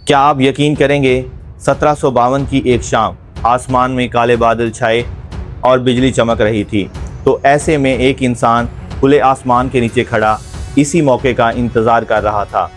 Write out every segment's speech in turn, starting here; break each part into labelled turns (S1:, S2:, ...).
S1: क्या आप यकीन करेंगे 1752 की एक शाम आसमान में काले बादल छाए और बिजली चमक रही थी। तो ऐसे में एक इंसान खुले आसमान के नीचे खड़ा इसी मौके का इंतज़ार कर रहा था।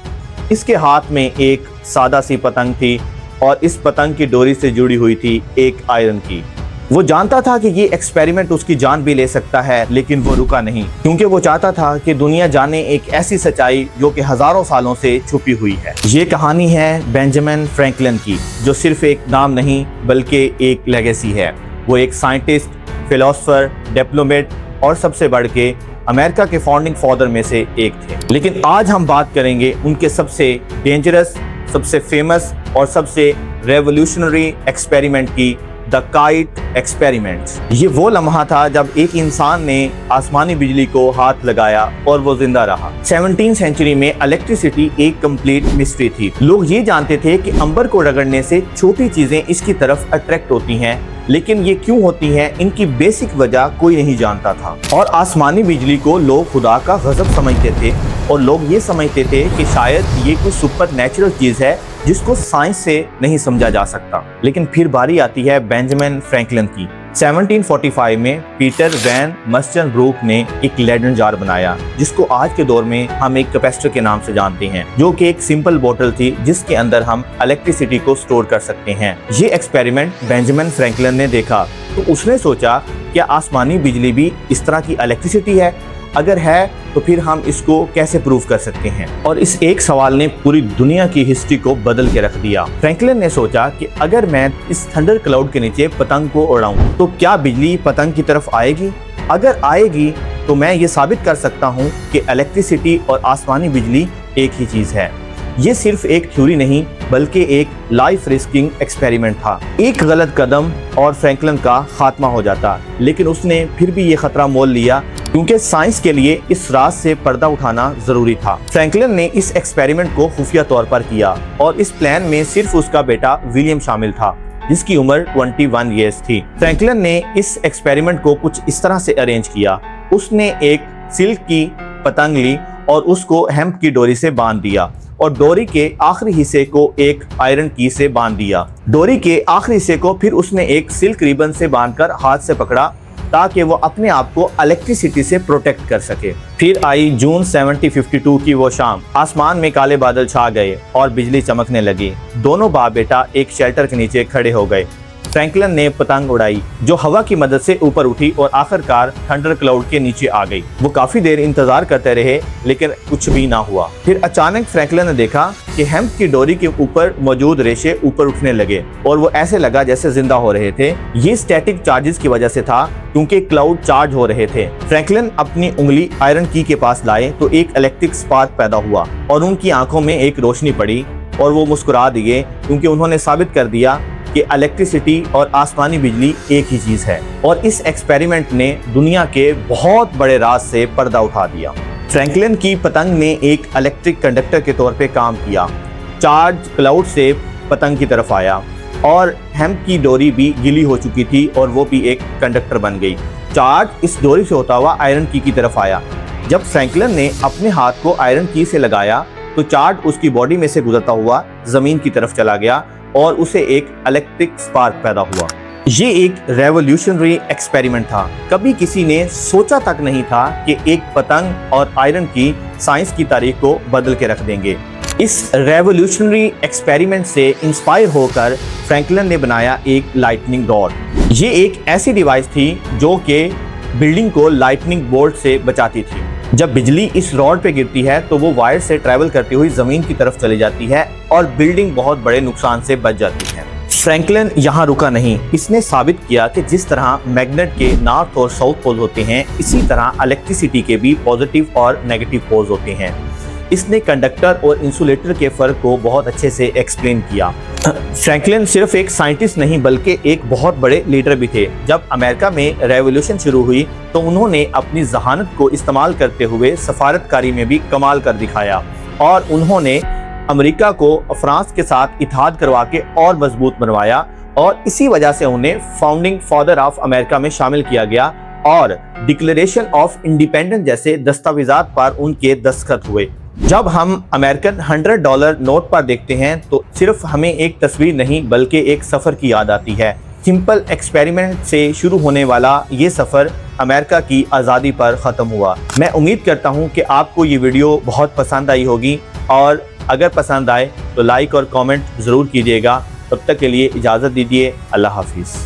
S1: इसके हाथ में एक सादा सी पतंग थी और इस पतंग की डोरी से जुड़ी हुई थी एक आयरन की। वो जानता था कि ये एक्सपेरिमेंट उसकी जान भी ले सकता है, लेकिन वो रुका नहीं, क्योंकि वो चाहता था कि दुनिया जाने एक ऐसी सच्चाई जो कि हजारों सालों से छुपी हुई है। ये कहानी है बेंजामिन फ्रैंकलिन की, जो सिर्फ एक नाम नहीं बल्कि एक लेगेसी है। वो एक साइंटिस्ट, फिलोसोफर, डिप्लोमेट और सबसे बढ़ के अमेरिका के फाउंडिंग फादर में से एक थे। लेकिन आज हम बात करेंगे उनके सबसे डेंजरस, सबसे फेमस और सबसे रेवोल्यूशनरी एक्सपेरिमेंट की, द काइट एक्सपेरिमेंट। ये वो लम्हा था जब एक इंसान ने आसमानी बिजली को हाथ लगाया और वो जिंदा रहा। 17वीं सेंचुरी में इलेक्ट्रिसिटी एक कंप्लीट मिस्ट्री थी। लोग ये जानते थे कि अंबर को रगड़ने से छोटी चीजें इसकी तरफ अट्रैक्ट होती हैं, लेकिन ये क्यों होती हैं, इनकी बेसिक वजह कोई नहीं जानता था। और आसमानी बिजली को लोग खुदा का गजब समझते थे और लोग ये समझते थे कि शायद ये कोई सुपर नेचुरल चीज है जिसको साइंस से नहीं समझा जा सकता। लेकिन फिर बारी आती है बेंजामिन फ्रैंकलिन की। 1745 में पीटर वैन मस्टनब्रूक ने एक लेडन जार बनाया, जिसको आज के दौर में हम एक कैपेसिटर के नाम से जानते हैं, जो कि एक सिंपल बोतल थी जिसके अंदर हम इलेक्ट्रिसिटी को स्टोर कर सकते हैं। ये एक्सपेरिमेंट बेंजामिन फ्रैंकलिन ने देखा तो उसने सोचा, क्या आसमानी बिजली भी इस तरह की इलेक्ट्रिसिटी है? अगर है तो फिर हम इसको कैसे प्रूव कर सकते हैं? और इस एक सवाल ने पूरी दुनिया की हिस्ट्री को बदल के रख दिया। फ्रैंकलिन ने सोचा कि अगर मैं इस थंडर क्लाउड के नीचे पतंग को उड़ाऊं तो क्या बिजली पतंग की तरफ आएगी? अगर आएगी तो मैं ये साबित कर सकता हूँ कि इलेक्ट्रिसिटी और आसमानी बिजली एक ही चीज है। ये सिर्फ एक थ्योरी नहीं बल्कि एक लाइफ रिस्किंग एक्सपेरिमेंट था। एक गलत कदम और फ्रैंकलिन का खात्मा हो जाता, लेकिन उसने फिर भी ये खतरा मोल लिया, क्योंकि साइंस के लिए इस राज से पर्दा उठाना जरूरी था। फ्रैंकलिन ने इस एक्सपेरिमेंट को खुफिया तौर पर किया और इस प्लान में सिर्फ उसका बेटा विलियम शामिल था, जिसकी उम्र 21 ईयर्स थी। फ्रैंकलिन ने इस एक्सपेरिमेंट को कुछ इस तरह से अरेंज किया। उसने एक सिल्क की पतंग ली और उसको हेम्प की डोरी से बांध दिया और डोरी के आखिरी हिस्से को एक आयरन की से बांध दिया। डोरी के आखिरी हिस्से को फिर उसने एक सिल्क रिबन से बांधकर हाथ से पकड़ा, ताकि वो अपने आप को इलेक्ट्रिसिटी से प्रोटेक्ट कर सके। फिर आई जून 1752 की वो शाम। आसमान में काले बादल छा गए और बिजली चमकने लगी। दोनों बाप बेटा एक शेल्टर के नीचे खड़े हो गए। फ्रैंकलिन ने पतंग उड़ाई, जो हवा की मदद से ऊपर उठी और आखिरकार थंडर क्लाउड के नीचे आ गई। वो काफी देर इंतजार करते रहे, लेकिन कुछ भी ना हुआ। फिर अचानक फ्रैंकलिन ने देखा कि हेम्प की डोरी के ऊपर मौजूद रेशे ऊपर उठने लगे और वो ऐसे लगा जैसे जिंदा हो रहे थे। ये स्टैटिक चार्जेस की वजह से था, क्योंकि क्लाउड चार्ज हो रहे थे। फ्रैंकलिन अपनी उंगली आयरन की के पास लाए तो एक इलेक्ट्रिक स्पार्क पैदा हुआ और उनकी आंखों में एक रोशनी पड़ी और वो मुस्कुरा दिए, क्योंकि उन्होंने साबित कर दिया कि इलेक्ट्रिसिटी और आसमानी बिजली एक ही चीज है। और इस एक्सपेरिमेंट ने दुनिया के बहुत बड़े राज से पर्दा उठा दिया। फ्रैंकलिन की पतंग ने एक इलेक्ट्रिक कंडक्टर के तौर पे काम किया। चार्ज क्लाउड से पतंग की तरफ आया और हेम्प की डोरी भी गीली हो चुकी थी और वो भी एक कंडक्टर बन गई। चार्ज इस डोरी से होता हुआ आयरन की तरफ आया। जब फ्रैंकलिन ने अपने हाथ को आयरन की से लगाया तो चार्ज उसकी बॉडी में से गुजरता हुआ जमीन की तरफ चला गया और उसे एक इलेक्ट्रिक स्पार्क पैदा हुआ। ये एक रेवोल्यूशनरी एक्सपेरिमेंट था। कभी किसी ने सोचा तक नहीं था कि एक पतंग और आयरन की साइंस की तारीख को बदल के रख देंगे। इस रेवोल्यूशनरी एक्सपेरिमेंट से इंस्पायर होकर फ्रैंकलिन ने बनाया एक लाइटनिंग रॉड। ये एक ऐसी डिवाइस थी जो कि बिल्डिंग को लाइटनिंग बोल्ट से बचाती थी। जब बिजली इस रॉड पे गिरती है तो वो वायर से ट्रैवल करती हुई जमीन की तरफ चली जाती है और बिल्डिंग बहुत बड़े नुकसान से बच जाती है। फ्रैंकलिन यहाँ रुका नहीं। इसने साबित किया कि जिस तरह मैग्नेट के नॉर्थ और साउथ पोल होते हैं, इसी तरह इलेक्ट्रिसिटी के भी पॉजिटिव और नेगेटिव पोल्स होते हैं। इसने कंडक्टर और इंसुलेटर के फर्क को बहुत अच्छे से एक्सप्लेन किया। फ्रैंकलिन सिर्फ एक साइंटिस्ट नहीं बल्कि एक बहुत बड़े लीडर भी थे। जब अमेरिका में रेवोल्यूशन शुरू हुई तो उन्होंने अपनी जहानत को इस्तेमाल करते हुए सफारतकारी में भी कमाल कर दिखाया और उन्होंने अमेरिका को फ्रांस के साथ इत्तेहाद करवा के और मजबूत बनवाया और इसी वजह से उन्हें फाउंडिंग फादर ऑफ अमेरिका में शामिल किया गया और डिक्लेरेशन ऑफ इंडिपेंडेंस जैसे दस्तावेजात पर उनके दस्तखत हुए। जब हम अमेरिकन $100 नोट पर देखते हैं तो सिर्फ हमें एक तस्वीर नहीं बल्कि एक सफ़र की याद आती है। सिंपल एक्सपेरिमेंट से शुरू होने वाला ये सफ़र अमेरिका की आज़ादी पर ख़त्म हुआ। मैं उम्मीद करता हूँ कि आपको ये वीडियो बहुत पसंद आई होगी, और अगर पसंद आए तो लाइक और कमेंट ज़रूर कीजिएगा। तब तक के लिए इजाज़त दीजिए। अल्लाह हाफिज़।